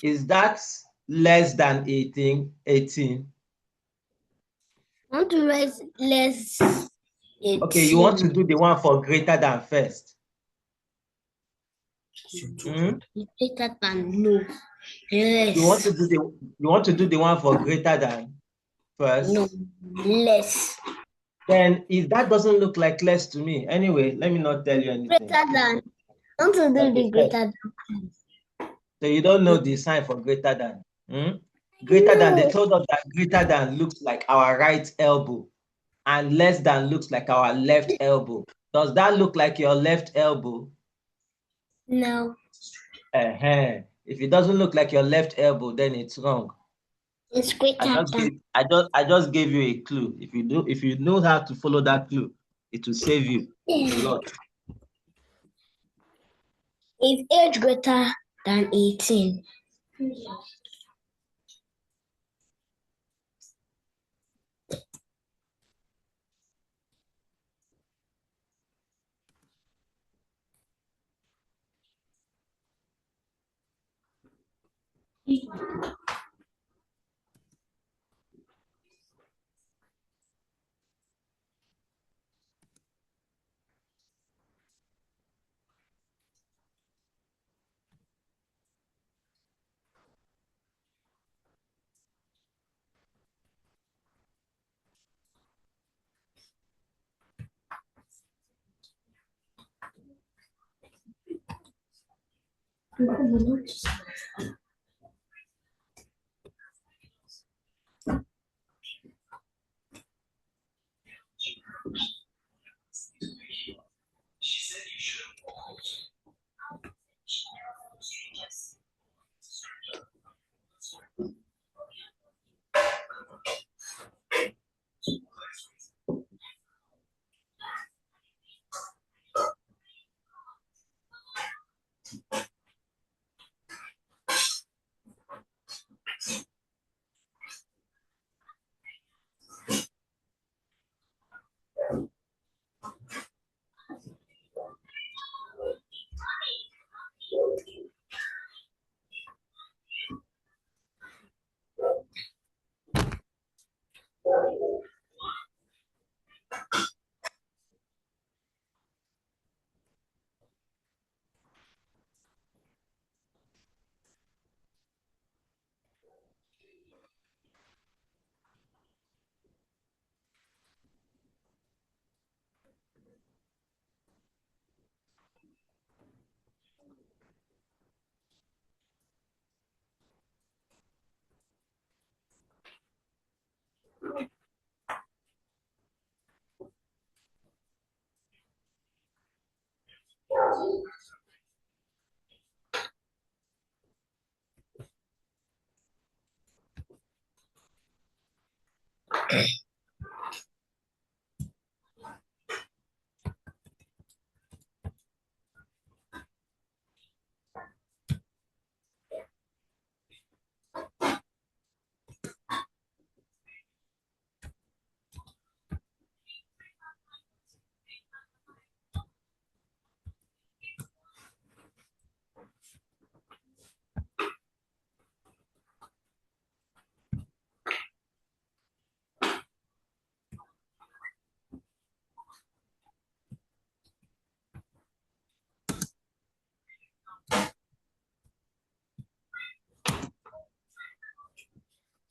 Is that less than 18? 18? I want to write less 18. Okay, you want to do the one for greater than first. Greater than no. Less. You want to do the one for greater than first? No, less. Then if that doesn't look like less to me, anyway, let me not tell you anything. Greater than. I want to do Okay, the greater than. so you don't know the sign for greater than. Greater than, they told us that greater than looks like our right elbow and less than looks like our left elbow. Does that look like your left elbow? No. If it doesn't look like your left elbow, then it's wrong. It's greater than. I just gave you a clue. If you know how to follow that clue, it will save you a lot. Is age greater than 18?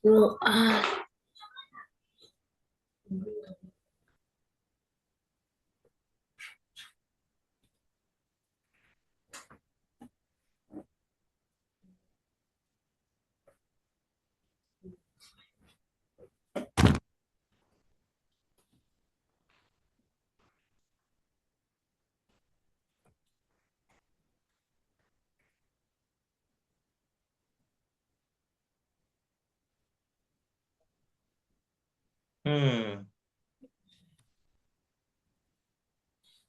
You are.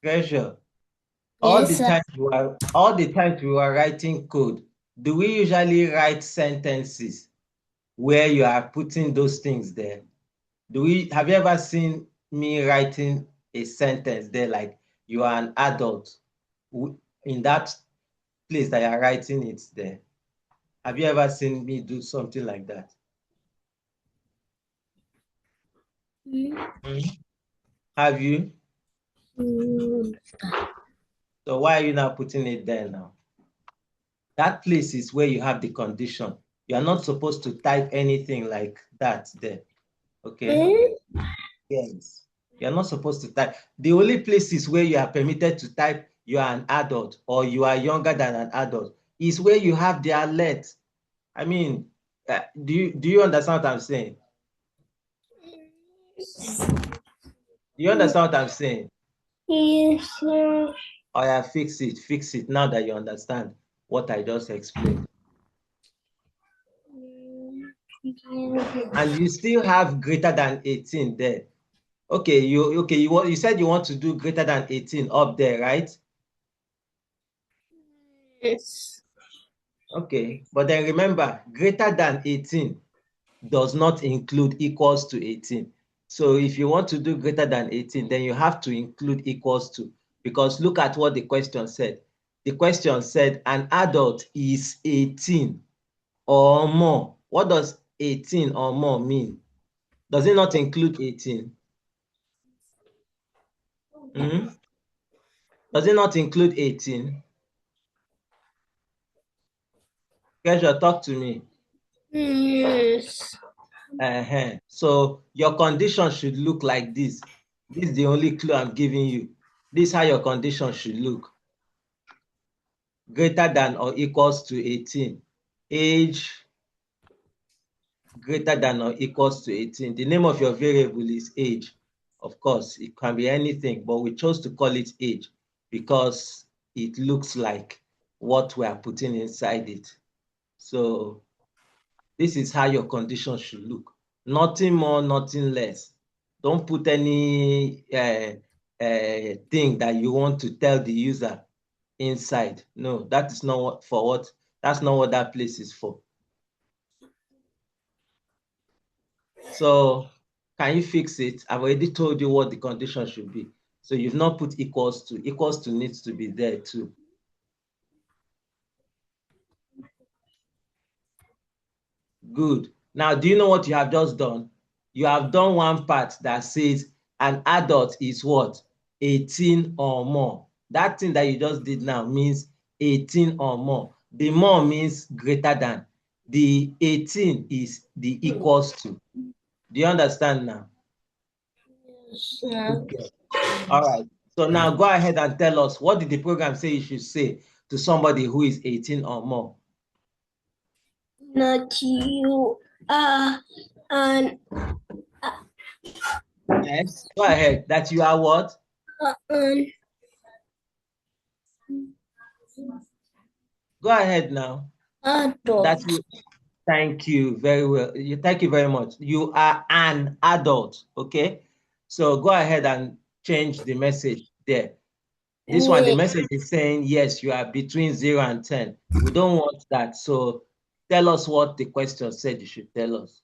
Treasure. Yes, sir. All the times we are writing code, do we usually write sentences where you are putting those things there? Have you ever seen me writing a sentence there like you are an adult in that place that you're writing it there. Have you ever seen me do something like that? Have you? So why are you now putting it there now? That place is where you have the condition. You are not supposed to type anything like that there. Okay? Yes. You're not supposed to type. The only places where you are permitted to type you are an adult or you are younger than an adult is where you have the alert. I mean, do you understand what I'm saying? Do you understand what I'm saying? Yes, sir. Oh yeah, fix it now that you understand what I just explained. And you still have greater than 18 there. Okay, you said you want to do greater than 18 up there, right? Yes. Okay, but then remember, greater than 18 does not include equals to 18. So if you want to do greater than 18, then you have to include equals to, because look at what the question said. The question said an adult is 18 or more. What does 18 or more mean? Does it not include 18? Does it not include 18? Treasure, talk to me. Yes. So your condition should look like this. This is the only clue I'm giving you. This is how your condition should look. Greater than or equals to 18. Age greater than or equals to 18. The name of your variable is age. Of course, it can be anything, but we chose to call it age because it looks like what we are putting inside it. So this is how your condition should look. Nothing more, nothing less. Don't put any thing that you want to tell the user inside. No, that is not that's not what that place is for. So can you fix it? I've already told you what the condition should be. So you've not put equals to. Equals to needs to be there too. Good. Now, do you know what you have just done? You have done one part that says an adult is what? 18 or more. That thing that you just did now means 18 or more. The more means greater than. The 18 is the equals to. Do you understand now? Yeah. All right. So now go ahead and tell us, what did the program say you should say to somebody who is 18 or more? That you are an Yes. Go ahead. That you are what? Go ahead now. Adult. Thank you very well. Thank you very much. You are an adult, okay? So go ahead and change the message there. This one, the message is saying, yes, you are between 0 and 10. We don't want that. So tell us what the question said you should tell us.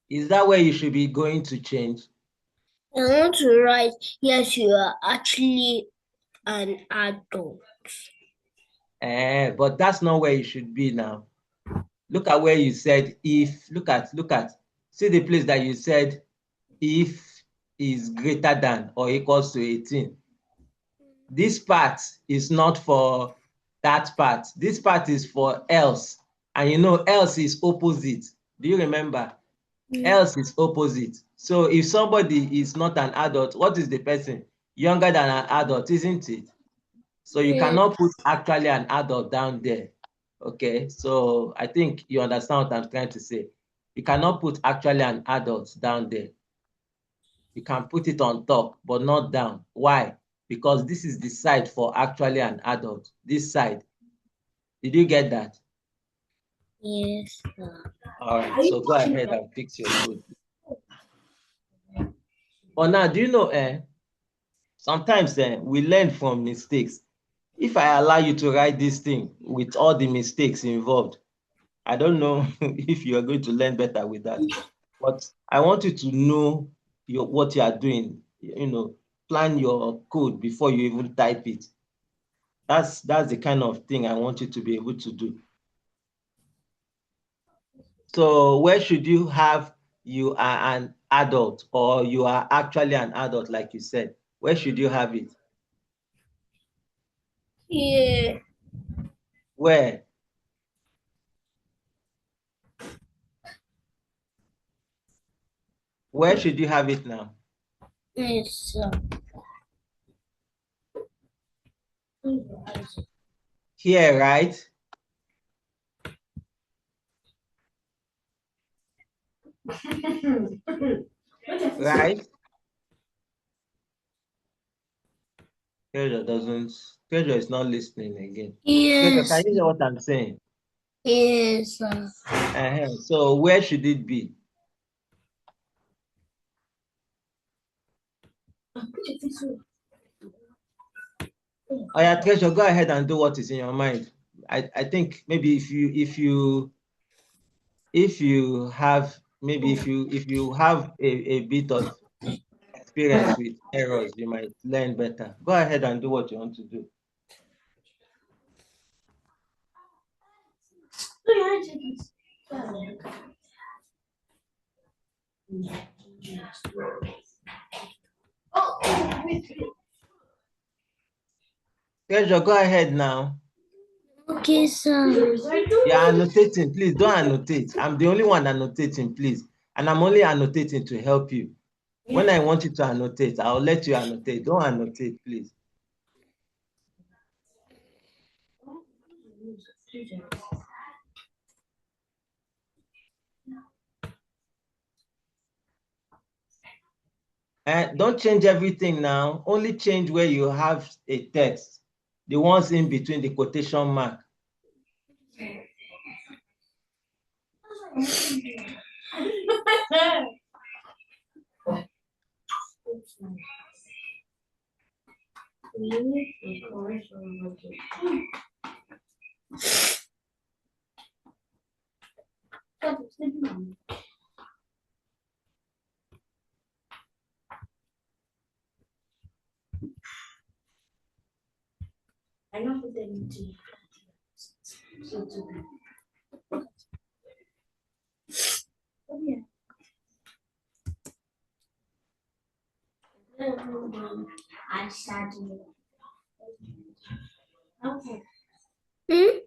Is that where you should be going to change? I want to write, yes, you are actually an adult. But that's not where you should be now. Look at where you said if, look at, see the place that you said if is greater than or equals to 18. This part is not for that part. This part is for else. And you know, else is opposite. Do you remember? Else is opposite. So if somebody is not an adult, what is the person? Younger than an adult, isn't it? So you cannot put actually an adult down there. Okay, so I think you understand what I'm trying to say. You cannot put actually an adult down there. You can put it on top, but not down. Why? Because this is the side for actually an adult. This side. Did you get that? Yes. All right, so go ahead and fix your code. But now, do you know, sometimes we learn from mistakes. If I allow you to write this thing with all the mistakes involved, I don't know if you are going to learn better with that. but I want you to know what you are doing. Plan your code before you even type it. That's the kind of thing I want you to be able to do. So where should you have you are an adult, or you are actually an adult, like you said? Where should you have it? Yeah. Where? Where should you have it now? Yes. Here, right? Right? Treasure is not listening again. Treasure, Yes. can you hear what I'm saying? Yes. So where should it be? Oh yeah, Treasure, go ahead and do what is in your mind. I think maybe if you have a bit of experience with errors, you might learn better. Go ahead and do what you want to do. Treasure, go ahead now. Okay, sir. You're annotating. Please don't annotate. I'm the only one annotating, please. And I'm only annotating to help you. When I want you to annotate, I'll let you annotate. Don't annotate, please. Don't change everything now. Only change where you have a text. The ones in between the quotation mark. Hmm?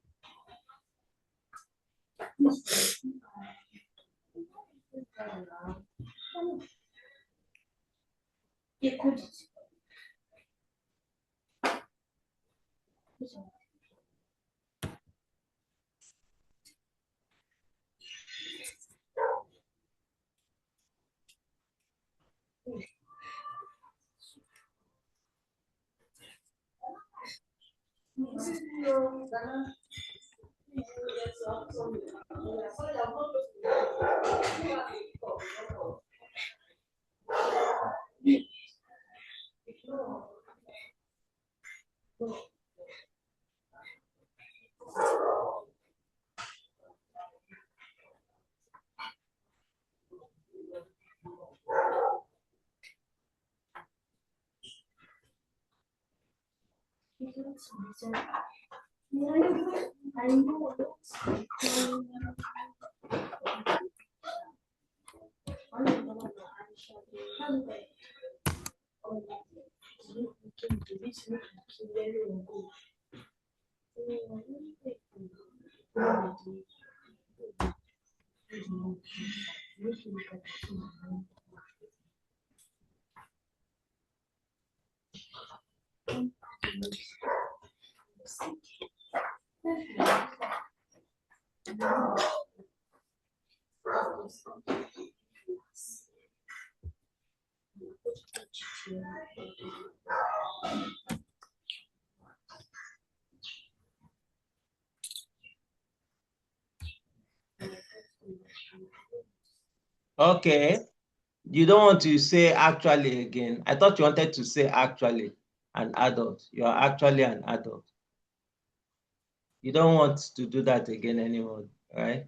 Okay. You don't want to say actually again. I thought you wanted to say actually an adult. You are actually an adult. You don't want to do that again anymore, right?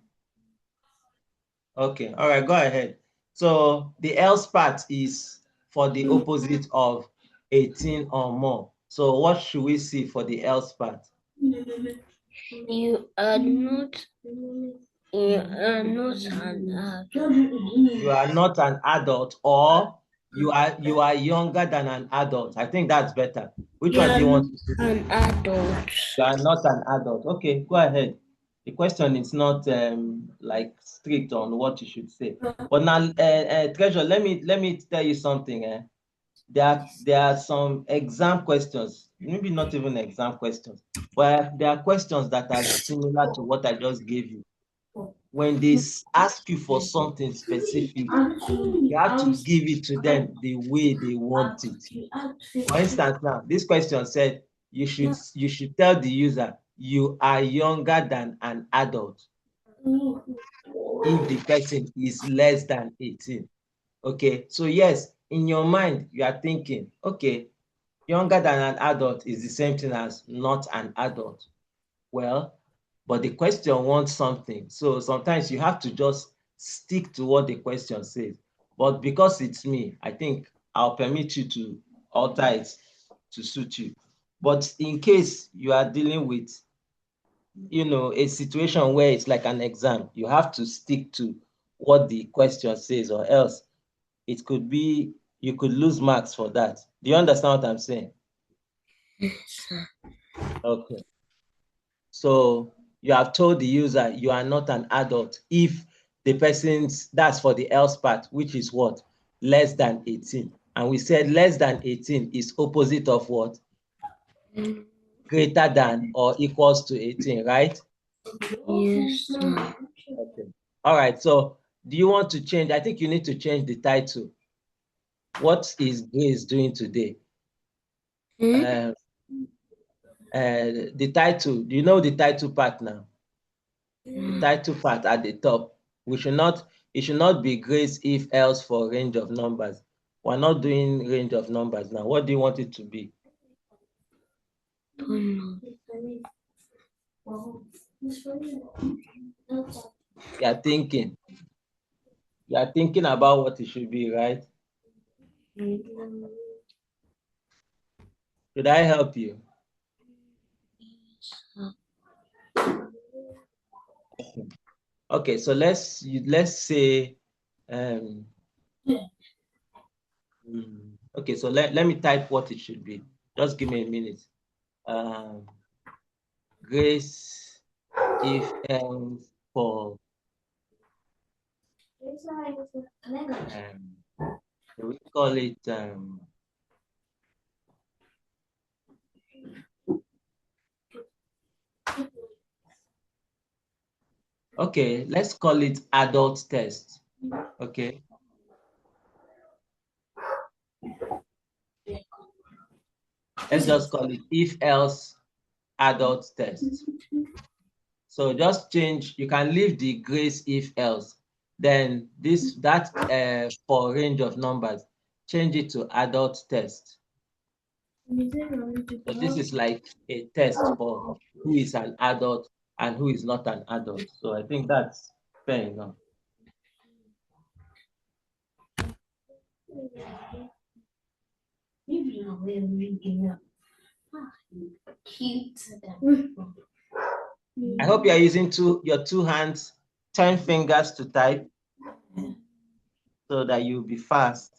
Okay. All right. Go ahead. So the else part is for the opposite of 18 or more. So what should we see for the else part? You are not an adult. You are not an adult, or you are younger than an adult. I think that's better. Which one do you want to see? An adult. You are not an adult. Okay, go ahead. The question is not like strict on what you should say. But now, Treasure, let me tell you something. There are some exam questions, maybe not even exam questions, but there are questions that are similar to what I just gave you. When they ask you for something specific, you have to give it to them the way they want it. For instance, now this question said you should tell the user you are younger than an adult if the person is less than 18. Okay, so yes, in your mind you are thinking, okay, younger than an adult is the same thing as not an adult. Well, but the question wants something. So sometimes you have to just stick to what the question says. But because it's me, I think I'll permit you to alter it to suit you. But in case you are dealing with, a situation where it's like an exam, you have to stick to what the question says, or else it could be you could lose marks for that. Do you understand what I'm saying? Okay. So you have told the user you are not an adult if the that's for the else part, which is what? Less than 18. And we said less than 18 is opposite of what? Greater than or equals to 18, right? Yes. Okay. All right. So do you want to change? I think you need to change the title. What is Grace doing today? The title, do you know the title part now? The title part at the top. It should not be Grace if else for range of numbers. We're not doing range of numbers now. What do you want it to be? You're thinking. You're thinking about what it should be, right? Should I help you? Okay, so let's say okay, so let me type what it should be. Just give me a minute. Grace if else for we call it okay, let's call it adult test. Okay. Let's just call it if else adult test. So just change, you can leave the Grace if else. Then that for range of numbers, change it to adult test. So this is like a test for who is an adult and who is not an adult. So I think that's fair enough. I hope you are using your two hands, 10 fingers to type so that you'll be fast.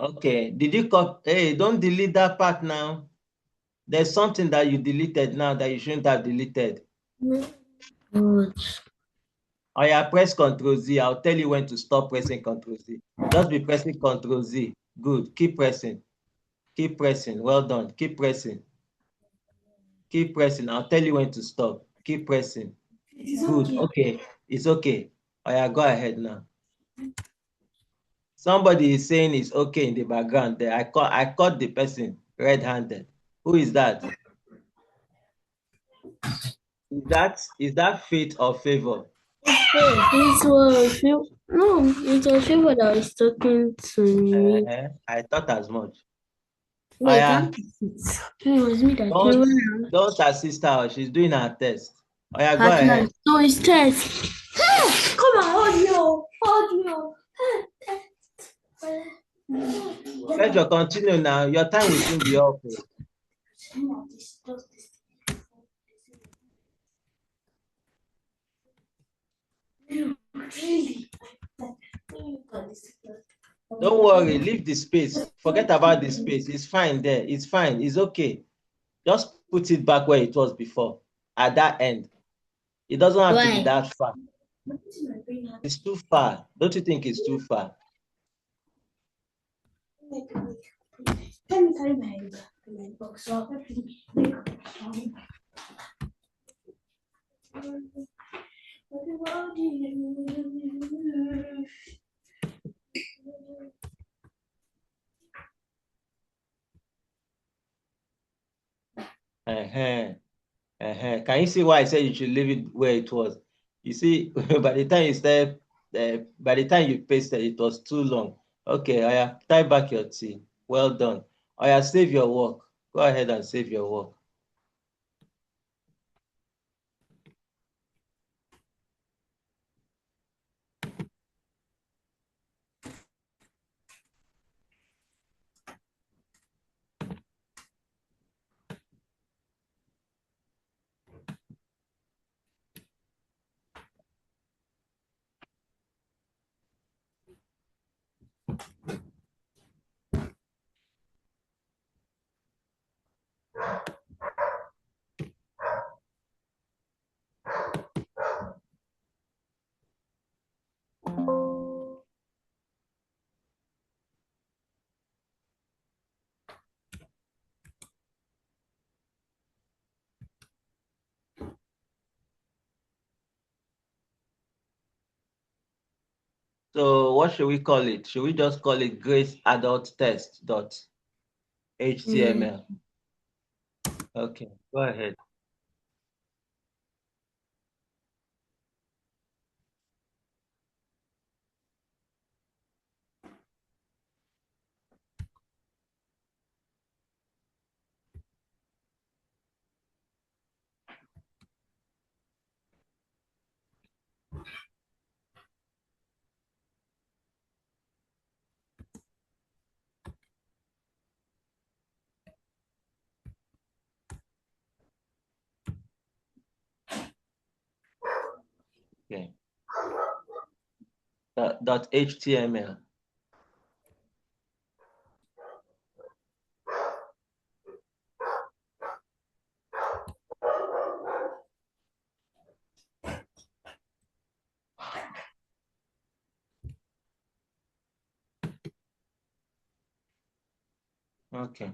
Okay, did you hey, don't delete that part now. There's something that you deleted now that you shouldn't have deleted. Oh yeah, press Ctrl-Z. I'll tell you when to stop pressing Ctrl-Z. Just be pressing Ctrl-Z. Good. Keep pressing. Keep pressing. Well done. Keep pressing. Keep pressing. I'll tell you when to stop. Keep pressing. Good. Okay. It's okay. Oh yeah, go ahead now. Somebody is saying it's okay in the background there. I caught the person red-handed. Who is that? Is that fate or favor? It was no, it was people that was talking to me. I thought as much. Wait, Oya, it was me that came around. don't assist her. She's doing her test. Oya, go At ahead. night. So it's test. Come on, audio. Pleasure, continue now. Your time will soon be up. Don't worry, leave the space. Forget about the space. It's fine there. It's fine. It's okay. Just put it back where it was before, at that end. It doesn't have to be that far. It's too far. Don't you think it's too far? Let me carry my box. Can you see why I said you should leave it where it was? You see, by the time you start, by the time you pasted, it was too long. Okay, Oya, tie back your tea. Well done. Oya, save your work. Go ahead and save your work. So what should we call it? Should we just call it Grace Adult Test .html? Okay, go ahead. Okay. .html. Okay.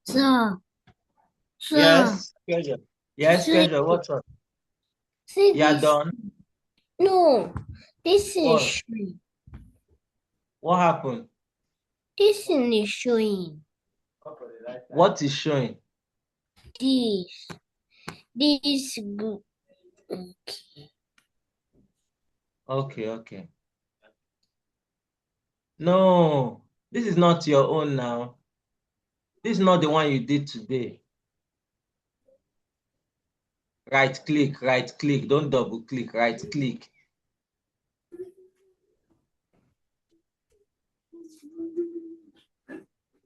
Sir. Yes, pleasure. Yes, pleasure. What's up? See You are this? done? No, this is What? showing. What happened? This is showing. What is showing? This. This good. Okay. Okay. No, this is not your own now. This is not the one you did today. Right click. Don't double click, right click.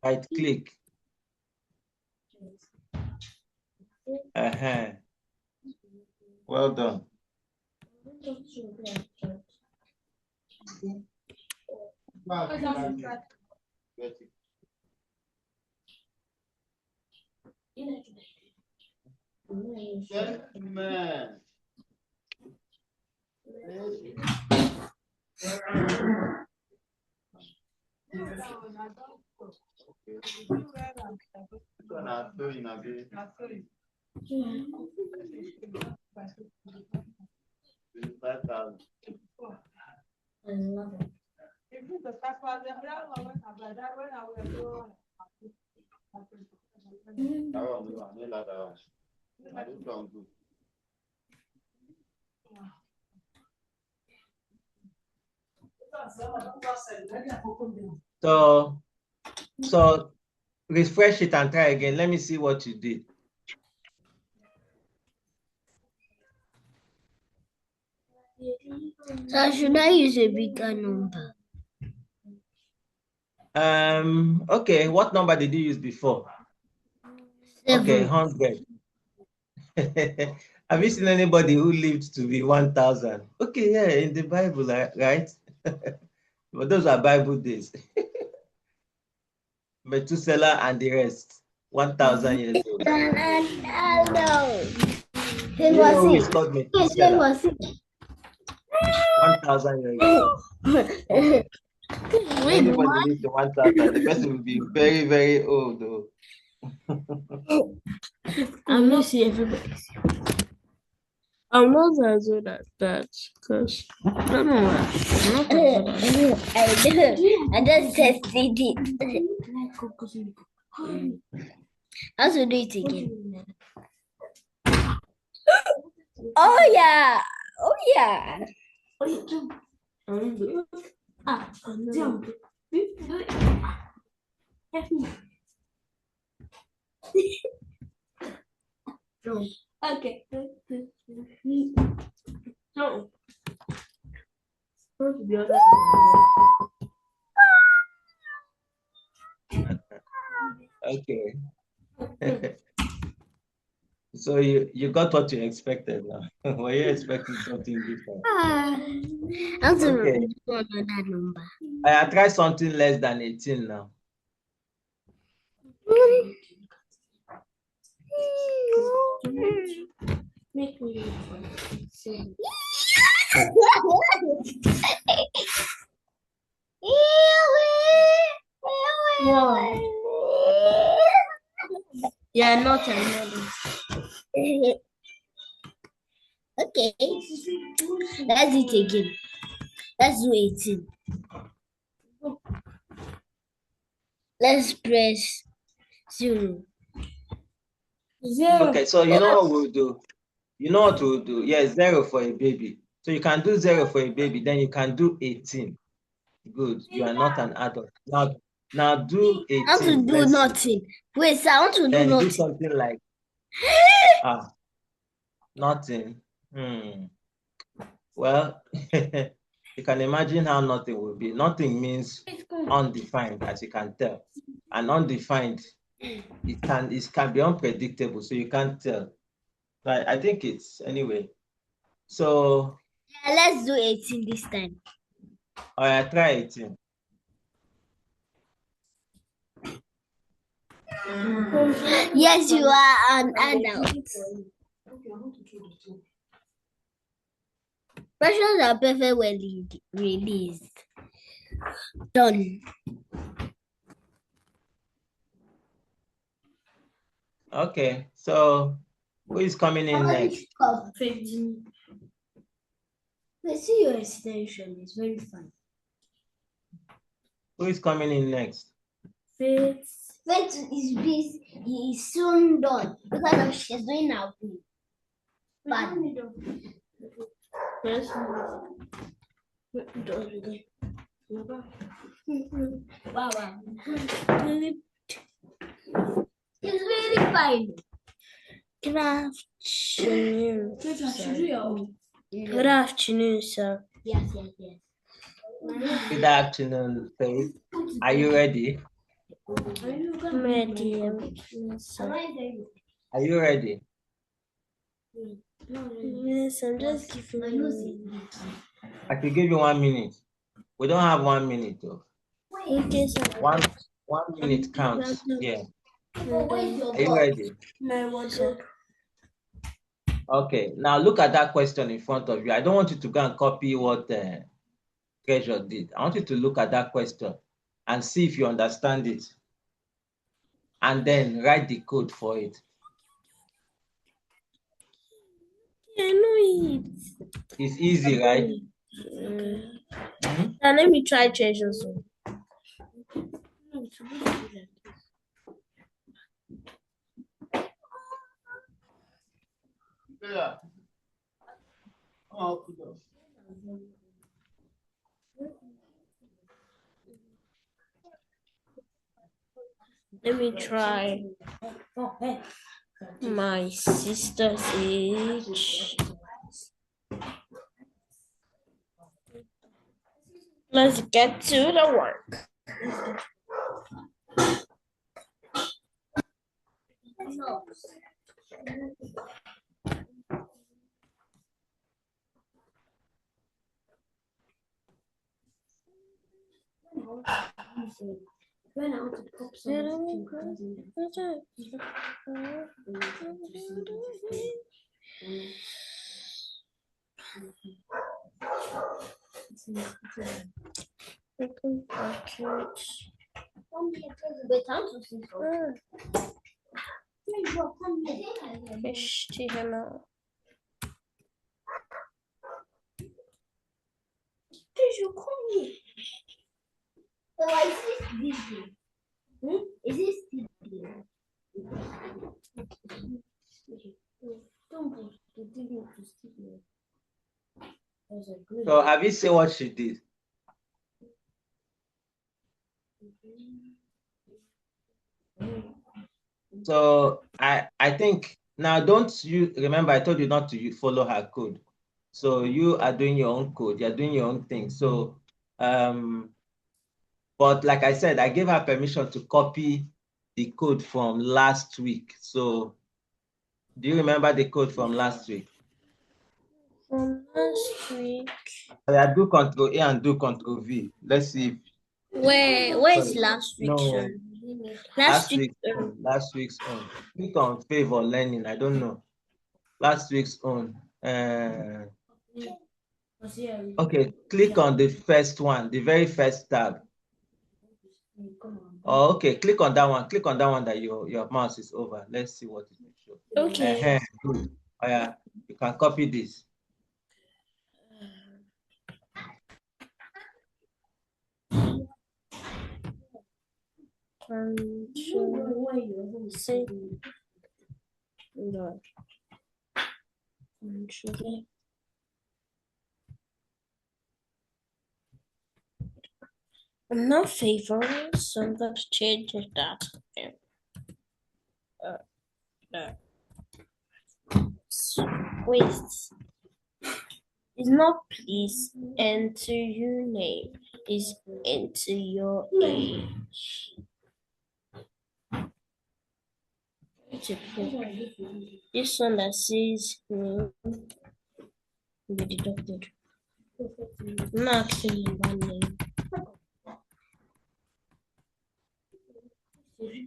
Right click. Well done. So refresh it and try again. Let me see what you did. So should I use a bigger number? Okay, what number did you use before? 7. Okay, 100. Have you seen anybody who lived to be 1,000? Okay, yeah, in the Bible, right? But those are Bible days. Methuselah and the rest, 1,000 years old. No. You know who is called Methuselah? 1,000 years old. If anybody lives to 1,000, the person will be very, very old, though. I'm not seeing everybody. I'm not as good at that because I don't know why. I'm not as good at that. I just tested it. How to do it again? Oh yeah. Oh yeah. Jump. Okay. No. Go to the other Okay. So you got what you expected now. Were you expecting something different? How to Okay. do another number? I try something less than 18 now. Make me Yeah, not another. Okay. Let's do it again. Let's do 18. Let's press 0. Okay, so you know what we'll do? You know what we'll do? Yes, 0 for a baby. So you can do 0 for a baby, then you can do 18. Good. You are not an adult. Now do 18. How to do nothing? Wait, sir, I want to do Then do nothing. something like nothing. Well, you can imagine how nothing will be. Nothing means undefined, as you can tell. And undefined, it can be unpredictable, so you can't tell. But I think it's anyway. So Yeah, let's do 18 this time. I try 18. Yes, you are an adult. Questions are perfectly released. Done. Okay, so who is coming in next? 15. Let's see your extension. It's very fun. Who is coming in next? Faith is busy. He is soon done because of she's doing now. But Yes. wow. It's really fine. Good afternoon. Good afternoon, sir. Yes. Good afternoon, Faith. Are you ready? I'm ready. Sir. Are you ready? Yes, I'm just giving you. I could give you 1 minute. We don't have 1 minute though. Okay, sir. 1 minute counts. Yeah. Are you ready? No, sir. Okay. Now look at that question in front of you. I don't want you to go and copy what Treasure did. I want you to look at that question. and see if you understand it. And then write the code for it. I know it. It's easy, right? Now let me try change also. Yeah. Oh, good. Let me try my sister's age. Let's get to the work. HTML. So is this video? Is this video? So have you seen what she did? So I think now, don't you remember I told you not to follow her code. So you are doing your own code, you're doing your own thing. So but like I said, I gave her permission to copy the code from last week. So do you remember the code from last week? From last week. I do Control A and do Control V. Let's see if Where is last week? No. Sorry. Last week. Last week's own. Click on Favor Learning. I don't know. Last week's own. Okay, click on the first one, the very first tab. Oh, okay, click on that one. Click on that one that your mouse is over. Let's see what it will show. Okay. Good. Oh, yeah, you can copy this. See. No. I'm not favoring, so I'm going to change that. Wait. It's not please enter your name. It's enter your age. This one that says name will be deducted. I'm not asking you one name.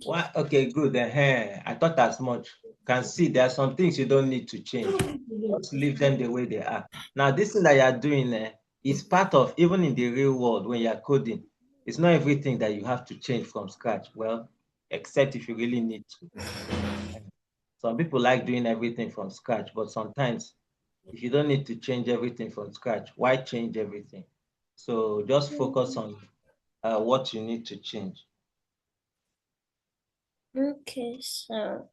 What? Okay, good. I thought as much. Can see there are some things you don't need to change. Just leave them the way they are. Now, this thing that you are doing is part of, even in the real world when you are coding, it's not everything that you have to change from scratch. Well, except if you really need to. Some people like doing everything from scratch, but sometimes if you don't need to change everything from scratch, why change everything? So just focus on what you need to change. Okay, so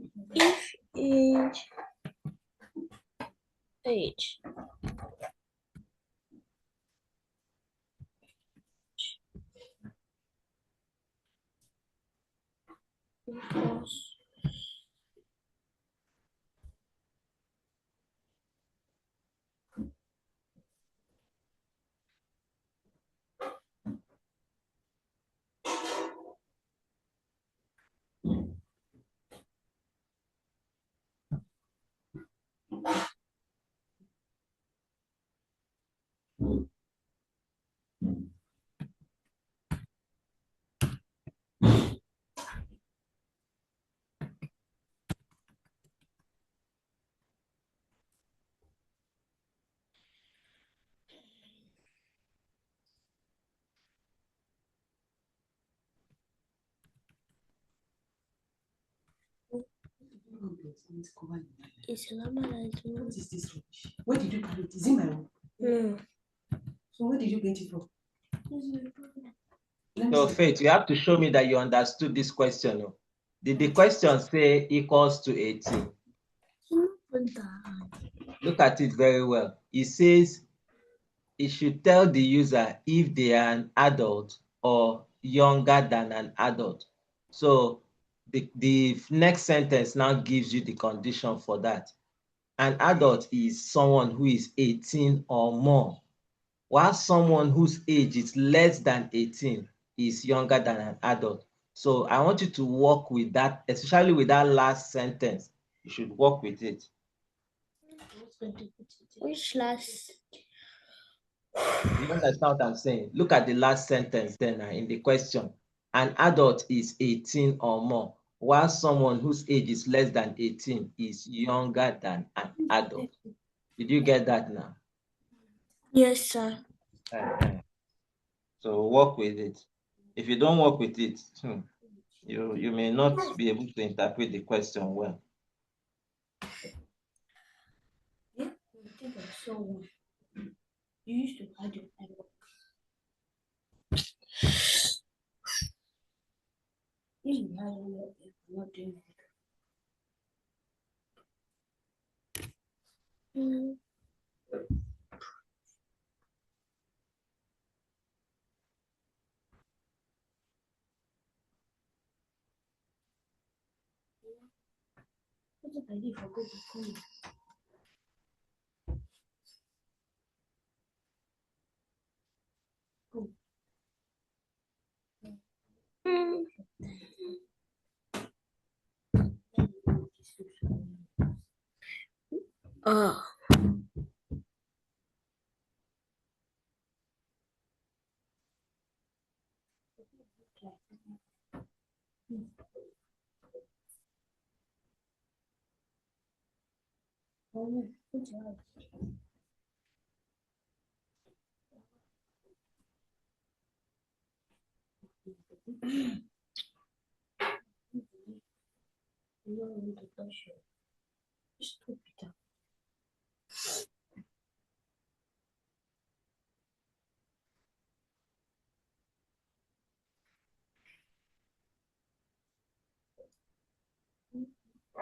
if age equals It's a normal light. What is this rubbish? Where did you carry it? Is it my room? No. So where did you get it from? Let me So, see. Faith, you have to show me that you understood this question. Oh. Did the question say equals to 18? Look at it very well. It says it should tell the user if they are an adult or younger than an adult. So the next sentence now gives you the condition for that. An adult is someone who is 18 or more, while someone whose age is less than 18 is younger than an adult. So I want you to work with that, especially with that last sentence. You should work with it. Which last? You understand what I'm saying? Look at the last sentence then in the question. An adult is 18 or more, while someone whose age is less than 18 is younger than an adult. Did you get that now? Yes, sir. So work with it. If you don't work with it, you may not be able to interpret the question well. Yeah, I think I saw one. You used to hide your eyebrows. You hide your eyebrows. Not doing it. What if I did forget to call you? Oh. Oh, good job. You don't need to touch you. Stupid.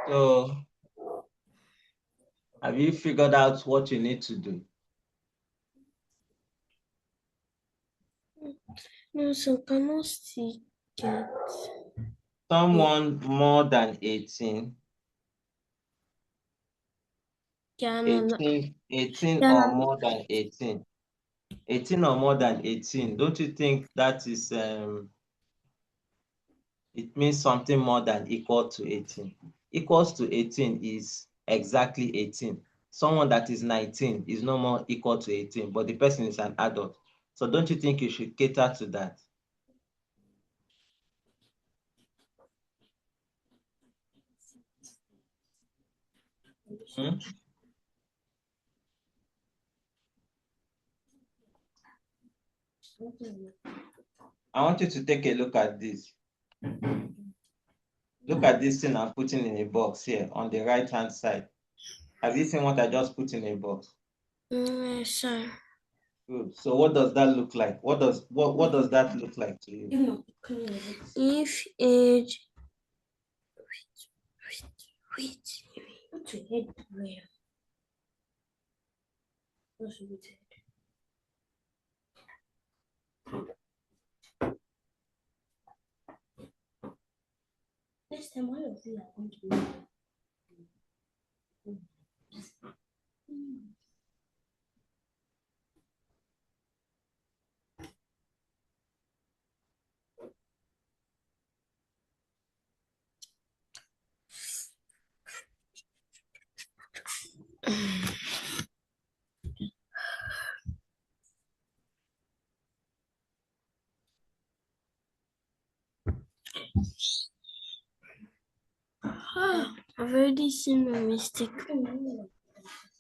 So have you figured out what you need to do? No, so cannot see it. Someone more than 18, Yeah, no. 18 Yeah, or no. more than 18. 18 or more than 18. Don't you think that is it means something more than equal to 18? Equals to 18 is exactly 18. Someone that is 19 is no more equal to 18, but the person is an adult. So don't you think you should cater to that? Hmm? I want you to take a look at this. Look at this thing I'm putting in a box here on the right-hand side. Have you seen what I just put in a box? Yes, sir. Good. So what does that look like? What does that look like to you? If age. Wait. Put your head where? What's with it? Next time, why you feel like going to me? I've already seen my mistake.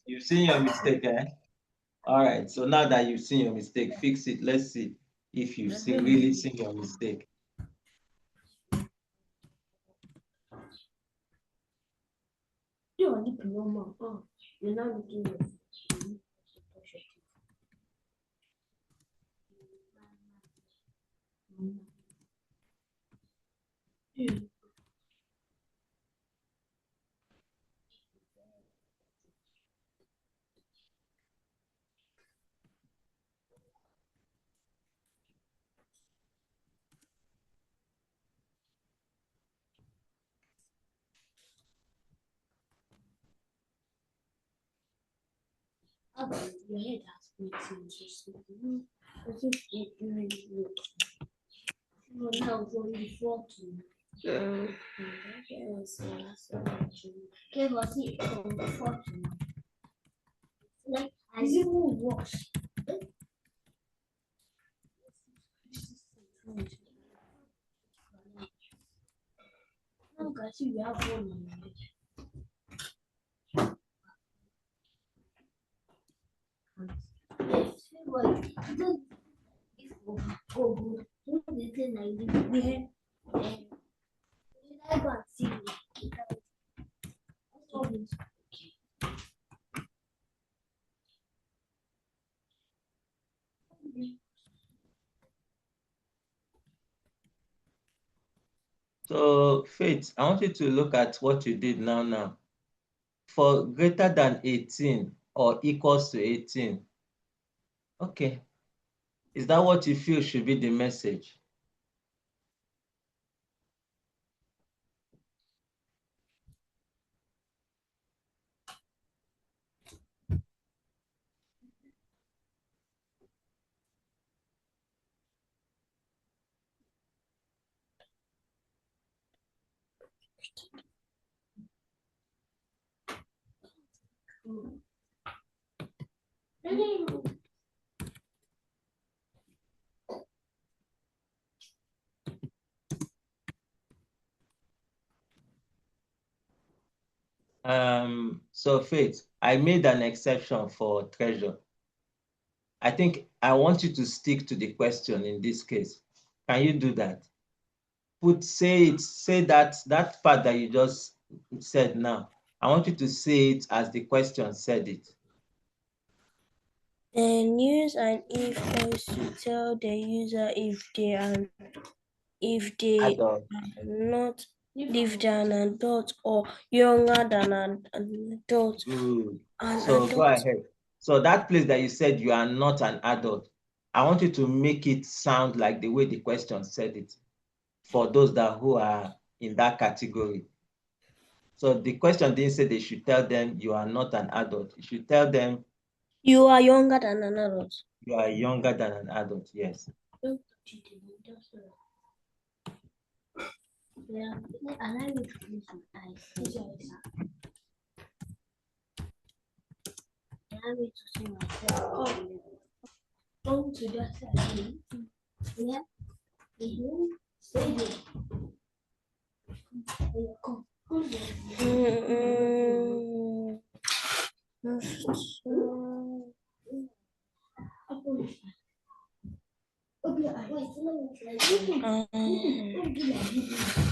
You've seen your mistake, eh? All right. So now that you've seen your mistake, fix it. Let's see if you've really seen your mistake. Mama, you're not looking at your head has been interesting. As if it really looks. Now only 14. Yes, Okay, was it 14? Like, Is it even worse? Look, I see you have one on your head. yes, what? If go good, do the thing like this. Yeah. Should I go and see it? So, Faith, I want you to look at what you did now. For greater than 18 or equals to 18. Okay. Is that what you feel should be the message? So Faith, I made an exception for treasure. I think I want you to stick to the question in this case. Can you do that? Say that part that you just said now. I want you to say it as the question said it. Then use an if else to tell the user if they are Adult. not if they are an adult or younger than an adult. Good. An So go adult. ahead. So that place that you said you are not an adult, I want you to make it sound like the way the question said it for those who are in that category. So the question didn't say they should tell them you are not an adult. You should tell them You are younger than an adult. you are younger than an adult. Yes. Yeah, allow me to close my eyes. Allow me to see myself. Come to that side. Yeah. Stay there. Come. Come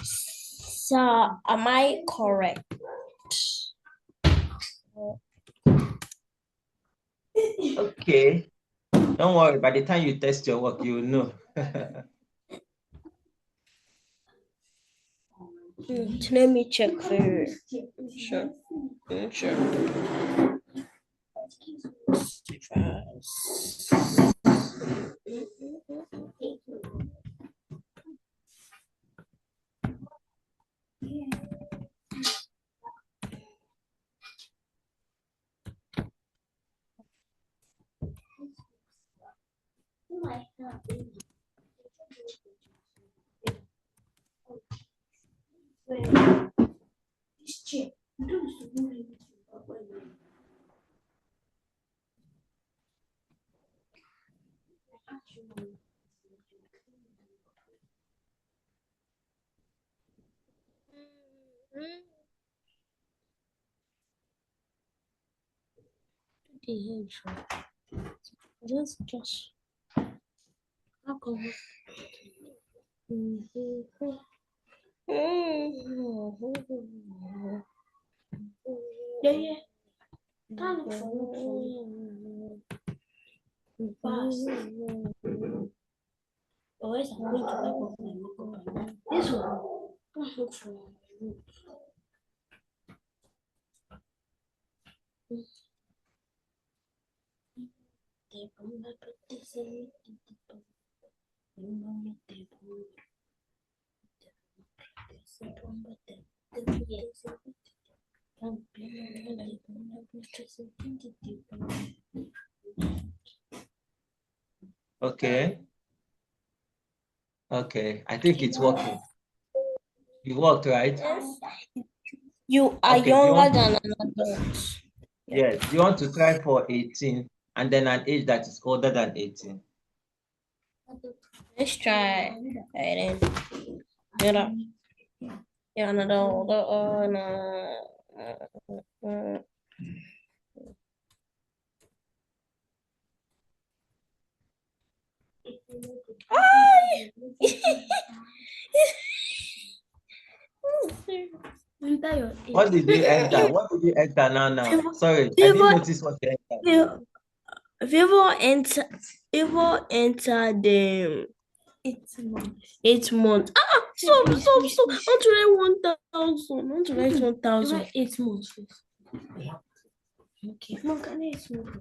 So, am I correct? Okay. Don't worry. By the time you test your work, you will know. Let me check for sure. This chair. You don't used to do anything. Just. How come? Yeah. Can't look for fast. Otherwise, I'm going to wipe off my makeup and this one. Can't look for Okay. Okay. I think it's working. It worked, right? You are Okay. Do you younger want than an adult. yes. Do you want to try for 18 and then an age that is older than 18? Let's try. Alright then. Yeah, another older What did you enter? What did you enter now? Sorry, I didn't notice what you entered. Favor enter the 8 months. Stop. I want to write 1,000. I want to write 1,000. 8 months first. Okay. Mom, can I smoke?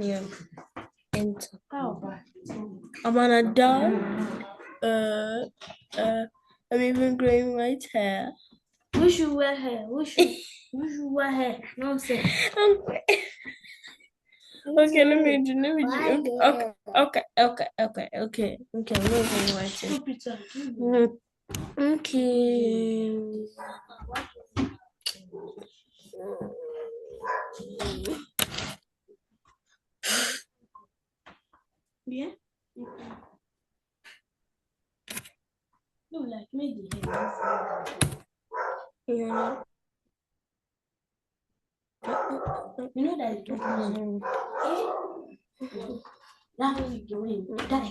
Yeah. Enter. How about? I'm an adult. I'm even growing white hair. We should wear hair. We should wear hair. Nonsense. Okay, let me do. Okay. I'm not even writing. Stop it. Okay. Yeah. No, like maybe hair. Yeah. You know that it's not that way you go in. That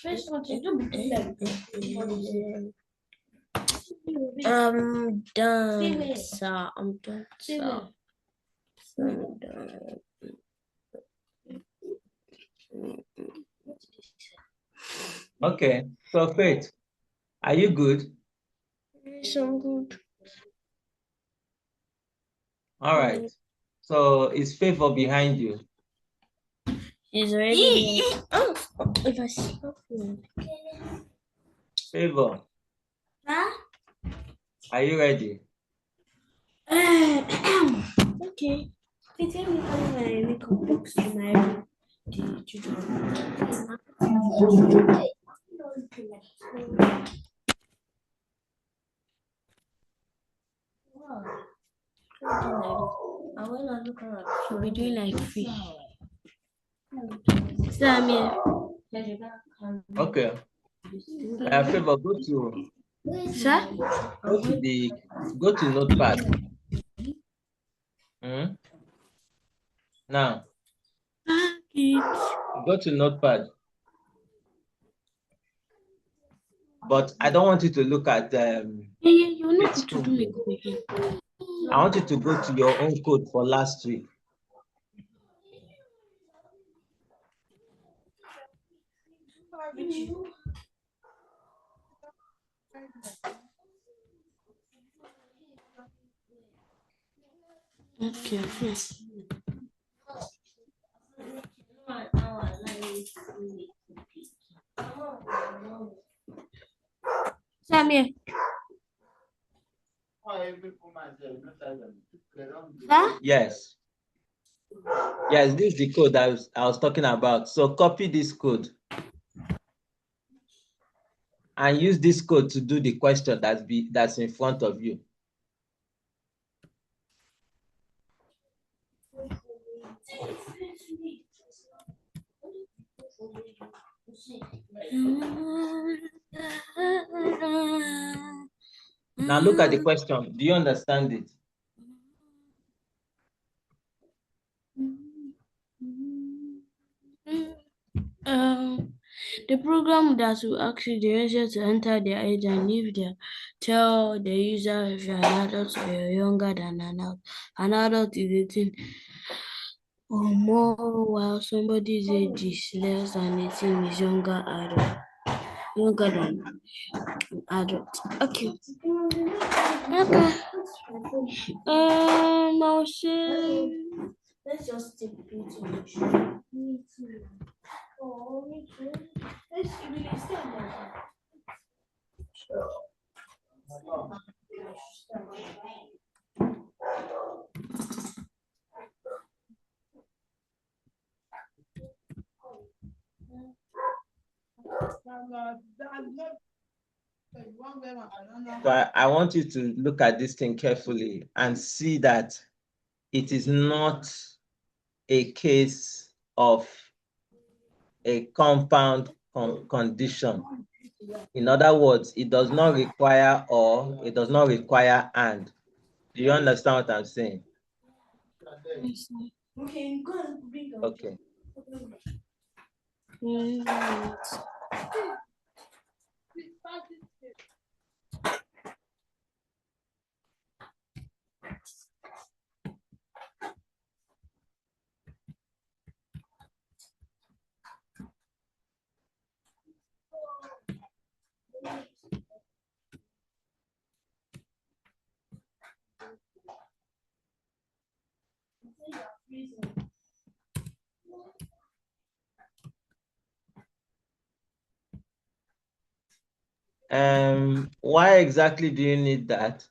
first one to do I'm done, sir. I'm done, sir. I'm done. Okay. So Faith, are you good? Yes, I'm good. All right. So is Favor behind you? He's already. If I stop him. Favor, Huh? are you ready? Okay. Please let me carry my makeup box to my room. The children. I will look around. She'll be doing like fish. Samir. Okay. Favor, go to Sir? go to Notepad. Now go to Notepad. But I don't want you to look at You need it's to do makeup again. I want you to go to your own code for last week. Okay. Samir. Huh? Yes. Yes, this is the code I was talking about. So copy this code and use this code to do the question that's in front of you. Now look at the question. Do you understand it? The program that will ask the user to enter their age and if they tell the user if you're an adult or you're younger than an adult. An adult is 18 or more, while somebody's age is less than 18 is younger than adult. Okay. I'll say Let's just take picture. Me too. Oh, me too. Let's really stand there. So I want you to look at this thing carefully and see that it is not a case of a compound condition. In other words, it does not require or, it does not require and. Do you understand what I'm saying? Okay, go and bring up. Okay. Why exactly do you need that?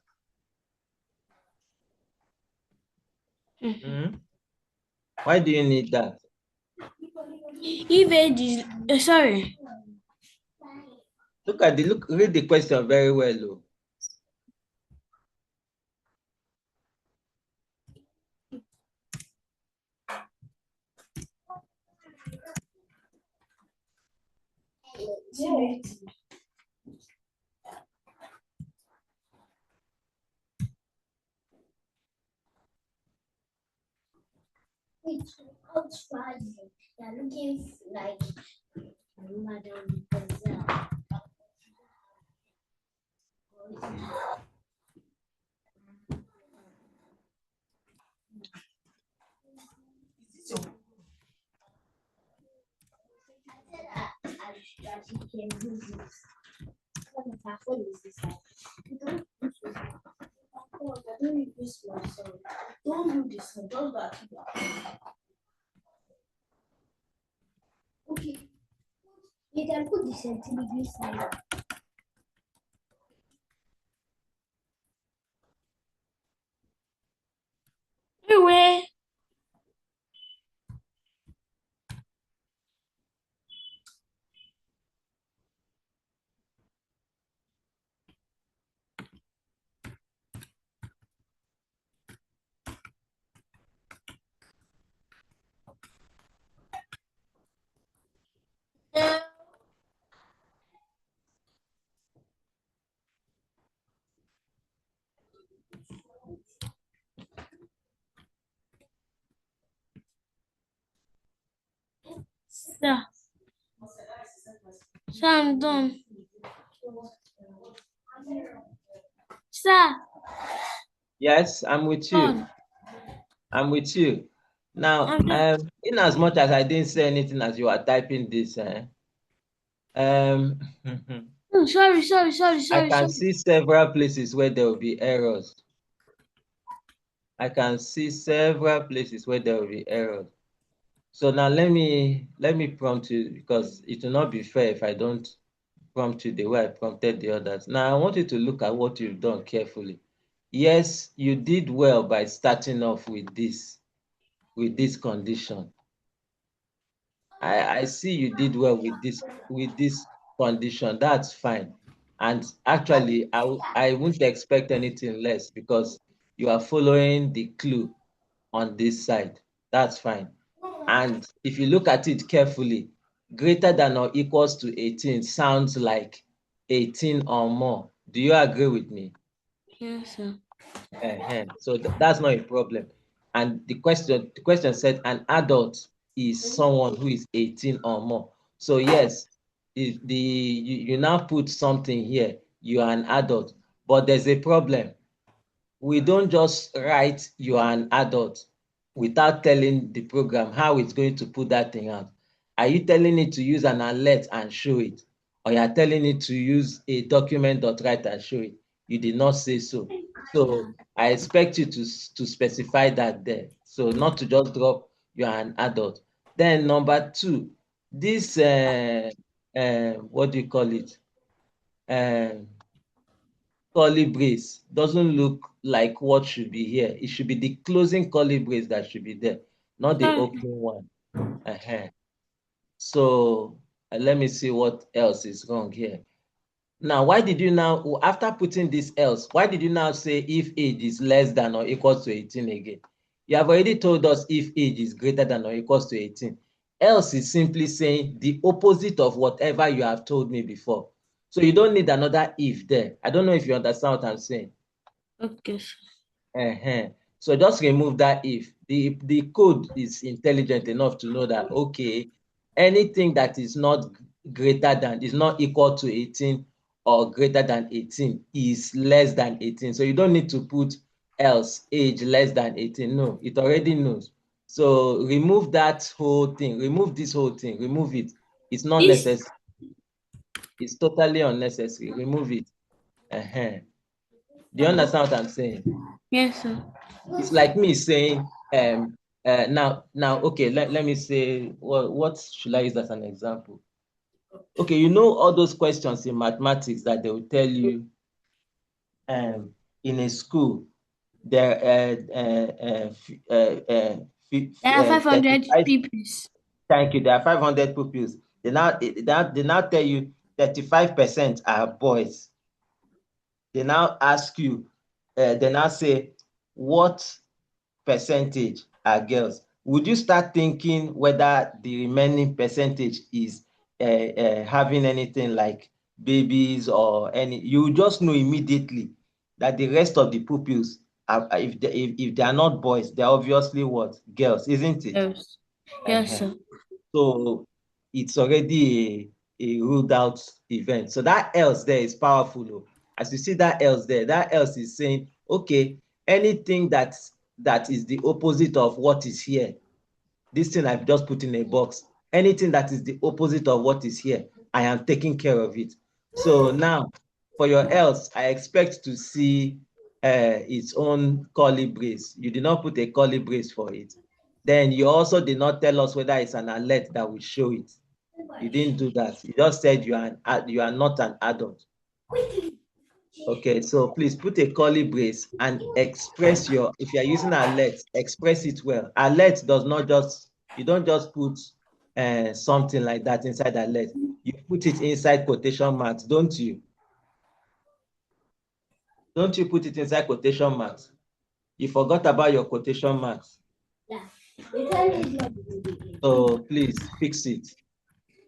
Why do you need that? If age is sorry. Read the question very well, though. They're looking like Madame Gazelle. Don't do this. Don't do that. Okay. You can put the centimeter sign. Anyway. Sir. Sir, I'm done. Sir. Yes, I'm with you. I'm with you. Now, in as much as I didn't say anything as you are typing this, sorry. I can see several places where there will be errors. I can see several places where there will be errors. So now let me prompt you, because it will not be fair if I don't prompt you the way I prompted the others. Now I want you to look at what you've done carefully. Yes, you did well by starting off with this condition. I see you did well with this condition. That's fine. And actually, I wouldn't expect anything less because you are following the clue on this side. That's fine. And if you look at it carefully, greater than or equals to 18 sounds like 18 or more. Do you agree with me? Yes, sir. So that's not a problem. And the question said an adult is someone who is 18 or more. So yes, you now put something here, you are an adult, but there's a problem. We don't just write you are an adult without telling the program how it's going to put that thing out. Are you telling it to use an alert and show it? Or you are telling it to use a document.write and show it? You did not say so. So I expect you to specify that there. So not to just drop you are an adult. Then number 2, this what do you call it? Curly brace doesn't look like what should be here. It should be the closing curly brace that should be there, not the opening one. So let me see what else is wrong here. Now, why did you now, after putting this else, why did you now say if age is less than or equals to 18 again? You have already told us if age is greater than or equals to 18. Else is simply saying the opposite of whatever you have told me before. So you don't need another if there. I don't know if you understand what I'm saying. Okay, sir. So just remove that if. The code is intelligent enough to know that, okay, anything that is not greater than, is not equal to 18 or greater than 18 is less than 18. So you don't need to put else, age less than 18. No, it already knows. So remove that whole thing. Remove this whole thing. Remove it. It's not necessary. It's totally unnecessary. Remove it. Do you understand what I'm saying? Yes, sir. It's like me saying, now, okay, let me say, what should I use as an example? Okay, you know all those questions in mathematics that they will tell you in a school, there are 500 pupils. Thank you. There are 500 pupils. They now tell you 35% are boys. They now ask you, they now say, what percentage are girls? Would you start thinking whether the remaining percentage is having anything like babies or any? You just know immediately that the rest of the pupils, if they are not boys, they're obviously what? Girls, isn't it? Yes. Yes, sir. So it's already a ruled out event. So that else there is powerful. As you see that else there, that else is saying, okay, anything that is the opposite of what is here, this thing I've just put in a box, anything that is the opposite of what is here, I am taking care of it. So now for your else, I expect to see its own curly brace. You did not put a curly brace for it. Then you also did not tell us whether it's an alert that will show it. You didn't do that. You just said you are not an adult. Okay, so please put a curly brace and express your, if you are using alert, express it well. Alert does not just, you don't just put something like that inside alert. You put it inside quotation marks, don't you? Don't you put it inside quotation marks? You forgot about your quotation marks. Yeah. So please fix it.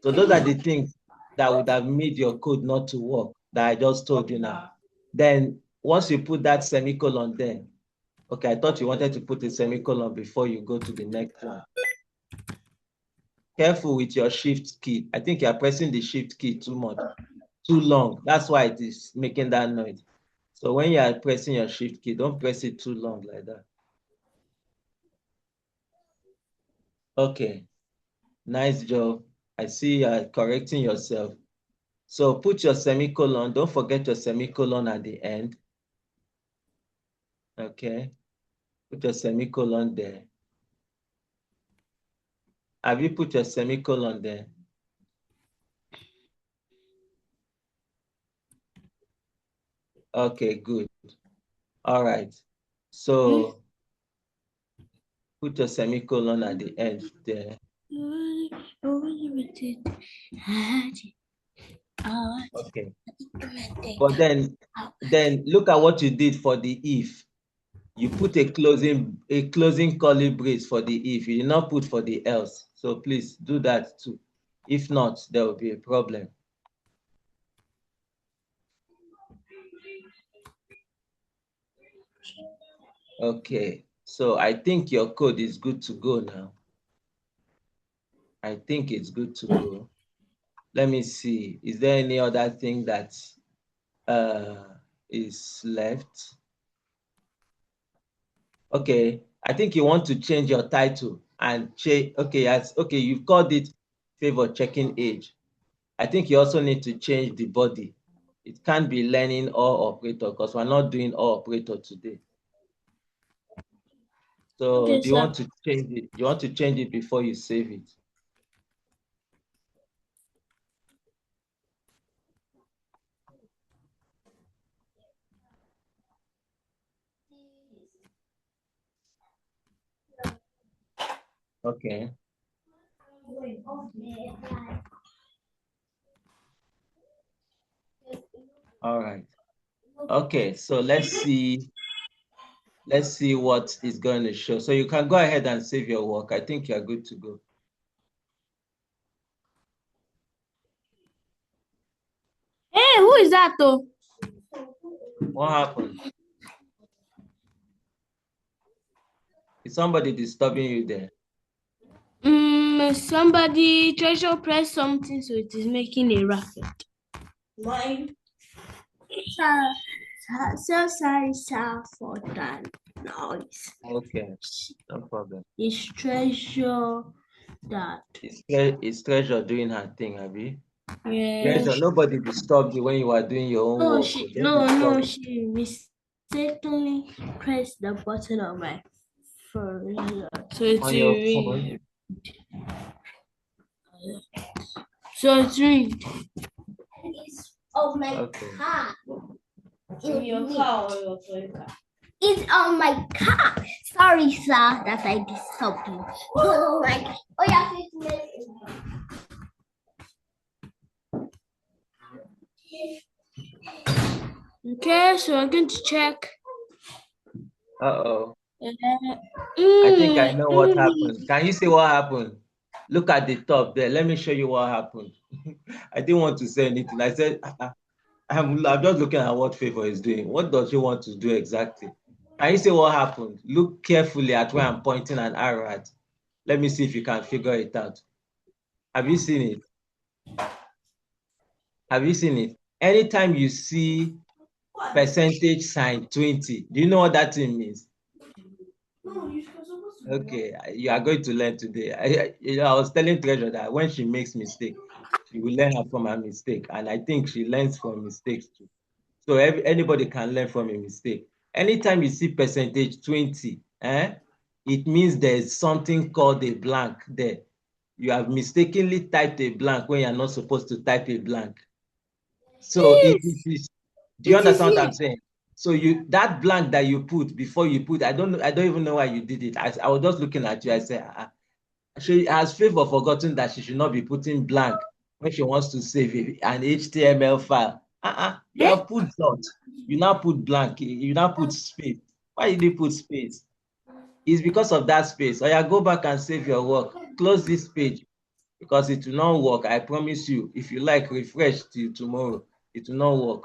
So those are the things that would have made your code not to work that I just told you now. Then once you put that semicolon there, okay, I thought you wanted to put a semicolon before you go to the next one. Careful with your shift key. I think you are pressing the shift key too much, too long. That's why it is making that noise. So when you are pressing your shift key, don't press it too long like that. Okay, nice job. I see you are correcting yourself. So put your semicolon. Don't forget your semicolon at the end. Okay, put your semicolon there. Have you put your semicolon there? Okay, good. All right. So put your semicolon at the end there. Okay. But then look at what you did for the if. You put a closing curly brace for the if. You did not put for the else. So please do that too. If not, there will be a problem. Okay, so I think your code is good to go now. I think it's good to go. Let me see. Is there any other thing that is left? Okay, I think you want to change your title and change. Okay, okay, you've called it favor checking age. I think you also need to change the body. It can't be learning or operator because we're not doing or operator today. So Okay, do you sir. want to change it? You want to change it before you save it? Okay. All right. Okay, so let's see what it's going to show. So you can go ahead and save your work. I think you're good to go. Hey, who is that though? What happened? Is somebody disturbing you there? Somebody Treasure pressed something, so it is making a racket. Mine. So sorry, sir, for that noise. Okay, no problem. It's Treasure that. Is Treasure doing her thing, Abby? Yeah. Treasure, nobody disturbed you when you were doing your own work. Don't disturb. She mistakenly pressed the button on my phone. So it's On your phone. So it's ringed. Oh my Okay. car. In your car or your toy car? It's on my car. Sorry, sir, that I disturbed you. Oh my God. Oh yeah, 15 minutes. Okay, so I'm going to check. Uh-oh. I think I know what happened. Can you see what happened? Look at the top there. Let me show you what happened. I didn't want to say anything. I said, I'm just looking at what Favor is doing. What does she want to do exactly? Can you see what happened? Look carefully at where I'm pointing an arrow at. Let me see if you can figure it out. Have you seen it? Have you seen it? Anytime you see percentage sign 20, do you know what that thing means? No, you're supposed to. Okay, you are going to learn today. I was telling Treasure that when she makes mistake, she will learn from her mistake, and I think she learns from mistakes too. So anybody can learn from a mistake. Anytime you see percentage 20, it means there's something called a blank there. You have mistakenly typed a blank when you're not supposed to type a blank. So it is. Do you understand what I'm saying? So that blank that you put before you put, I don't even know why you did it. I was just looking at you. I said, she has Favor forgotten that she should not be putting blank when she wants to save an HTML file. You have put dot. You now put blank. You now put space. Why did you put space? It's because of that space. Or go back and save your work. Close this page because it will not work. I promise you. If you like, refresh till tomorrow. It will not work.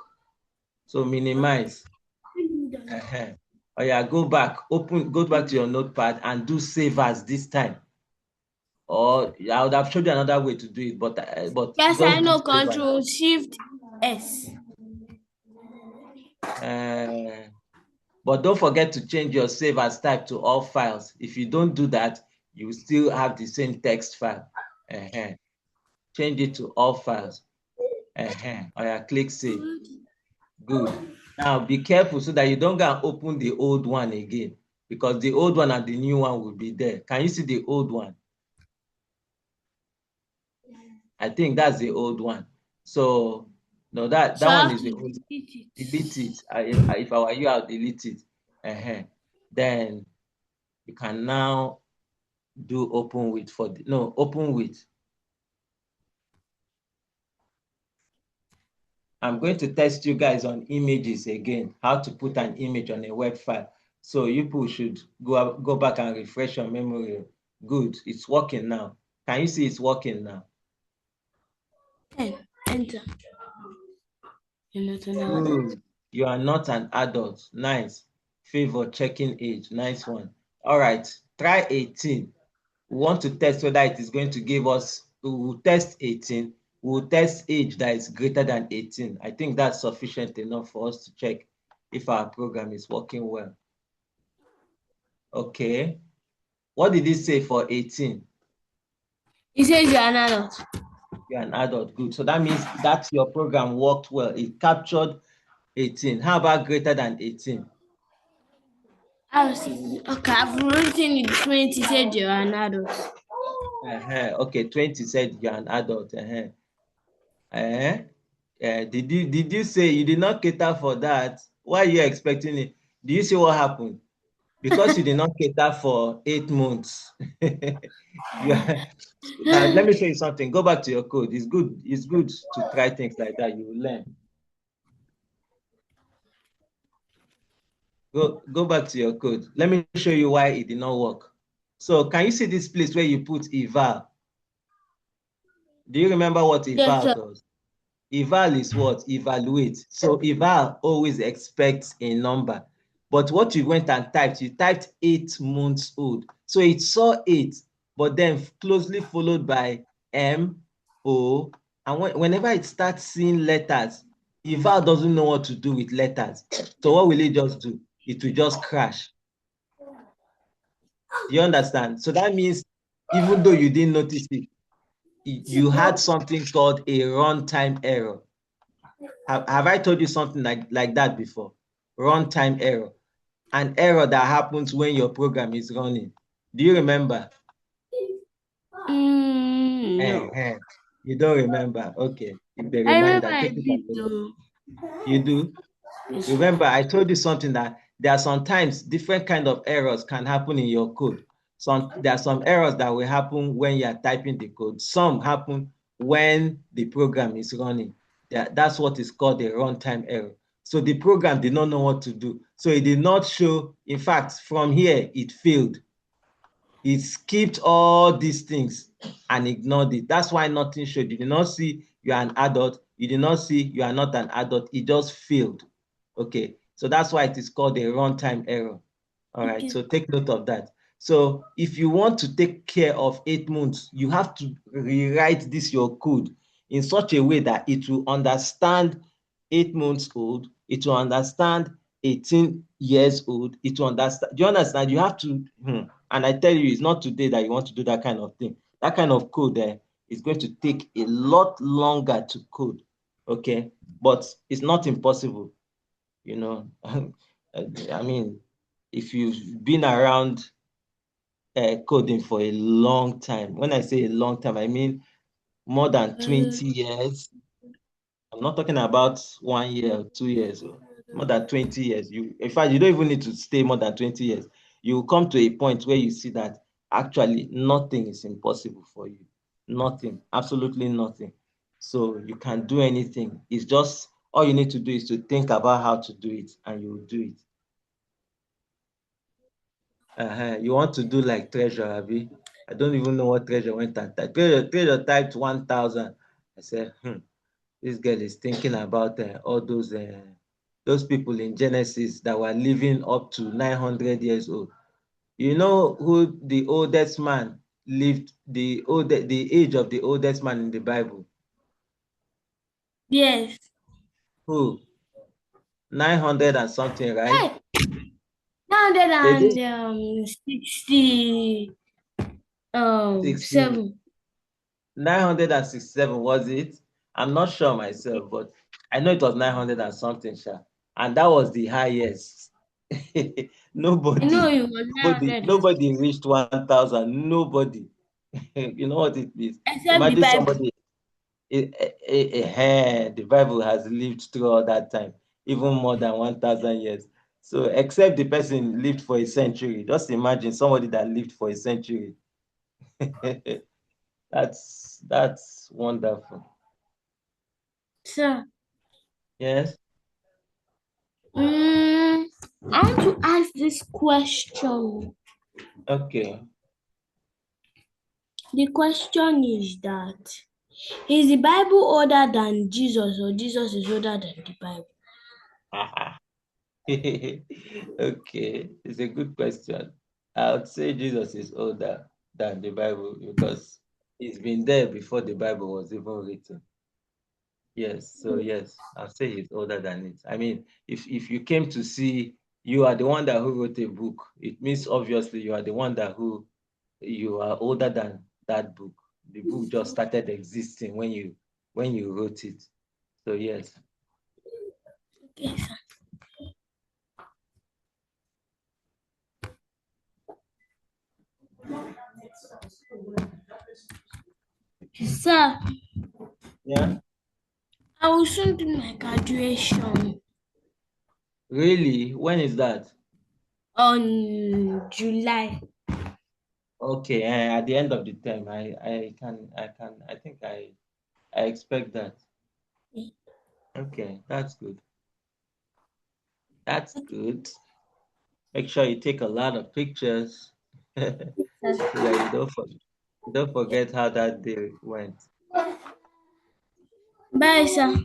So minimize. Go back. Go back to your notepad and do save as this time. Or I would have showed you another way to do it, but yes, I know. Control Shift S. But don't forget to change your save as type to all files. If you don't do that, you will still have the same text file. Change it to all files. Click save. Good. Now be careful so that you don't go and open the old one again, because the old one and the new one will be there. Can you see the old one? I think that's the old one. So no, that one is the old. Delete it. If I were you, I'll delete it. Then you can now do open with open with. I'm going to test you guys on images again, how to put an image on a web file. So you people should go back and refresh your memory. Good, it's working now. Can you see it's working now? Enter. You're not an adult. You are not an adult. Nice. Favor checking age. Nice one. All right. Try 18. We want to test whether it is going to give us. We will test 18. we'll test age that is greater than 18. I think that's sufficient enough for us to check if our program is working well. Okay. What did he say for 18? He says you're an adult. You're an adult. Good. So that means that your program worked well. It captured 18. How about greater than 18? Okay, I've written it 20, said you're an adult. Okay, 20 said you're an adult. Did you say you did not cater for that? Why are you expecting it? Do you see what happened? Because you did not cater for 8 months. Now, let me show you something. Go back to your code. It's good to try things like that. You will learn. Go back to your code. Let me show you why it did not work. So can you see this place where you put eval? Do you remember what eval does? Eval is what? Evaluate. So eval always expects a number. But what you went and typed, you typed 8 months old. So it saw 8, but then closely followed by M, O. And whenever it starts seeing letters, eval doesn't know what to do with letters. So what will it just do? It will just crash. Do you understand? So that means even though you didn't notice it, you had something called a runtime error. Have I told you something like that before? Runtime error. An error that happens when your program is running. Do you remember? No. You don't remember? Okay. I remember I did though. You do? Yes. Remember, I told you something that there are sometimes different kind of errors can happen in your code. There are some errors that will happen when you are typing the code. Some happen when the program is running. That's what is called a runtime error. So the program did not know what to do. So it did not show. In fact, from here, it failed. It skipped all these things and ignored it. That's why nothing showed. You did not see you are an adult. You did not see you are not an adult. It just failed. Okay, so that's why it is called a runtime error. All right, so take note of that. So if you want to take care of 8 months, you have to rewrite this your code in such a way that it will understand 8 months old, it will understand 18 years old, it will understand. Do you understand? You have to, and I tell you, it's not today that you want to do that kind of thing. That kind of code there is going to take a lot longer to code, okay? But it's not impossible. You know, I mean, if you've been around coding for a long time, when I say a long time, I mean more than 20 years. I'm not talking about 1 year or 2 years, more than 20 years. In fact, you don't even need to stay more than 20 years. You will come to a point where you see that actually nothing is impossible for you. Nothing, absolutely nothing. So you can do anything. It's just all you need to do is to think about how to do it, and you will do it. You want to do like Treasure, Abby? I don't even know what Treasure went and typed. Treasure typed 1,000. I said, this girl is thinking about all those people in Genesis that were living up to 900 years old. You know who the oldest man lived, the age of the oldest man in the Bible? Yes. Who? 900 and something, right? Hey! 960. 7. 967, was it? I'm not sure myself, but I know it was 900 and something, Sha. And that was the highest. Nobody reached 1,000. Nobody. You know what it means? Except Imagine the Bible. somebody. The Bible has lived through all that time, even more than 1,000 years. So, except the person lived for a century. Just imagine somebody that lived for a century. That's wonderful. Sir. Yes. I want to ask this question. Okay. The question is that, is the Bible older than Jesus, or Jesus is older than the Bible? Okay, it's a good question. I would say Jesus is older than the Bible because he's been there before the Bible was even written. Yes, so yes, I'll say he's older than it. I mean, if you came to see, you are the one that who wrote a book, it means obviously you are the one that who you are older than that book. The book just started existing when you wrote it. So yes. Okay, sir. Sir, Yeah. I will soon do my graduation Really? When is that? on July. Okay, at the end of the term, I think I expect that. Okay, that's good. That's good. Make sure you take a lot of pictures so that you don't forget how that day went. Bye, sir.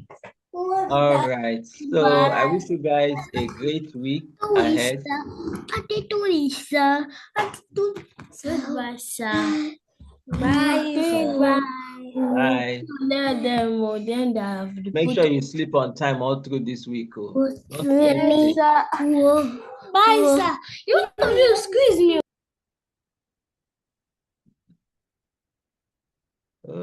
All right. So I wish you guys a great week ahead. Goodbye, sir. Bye. Bye. Bye. Let them or then they have to Make put sure you sleep on time all through this week. Oh. Don't Bye, get late. sir. Bye, sir. You squeeze me.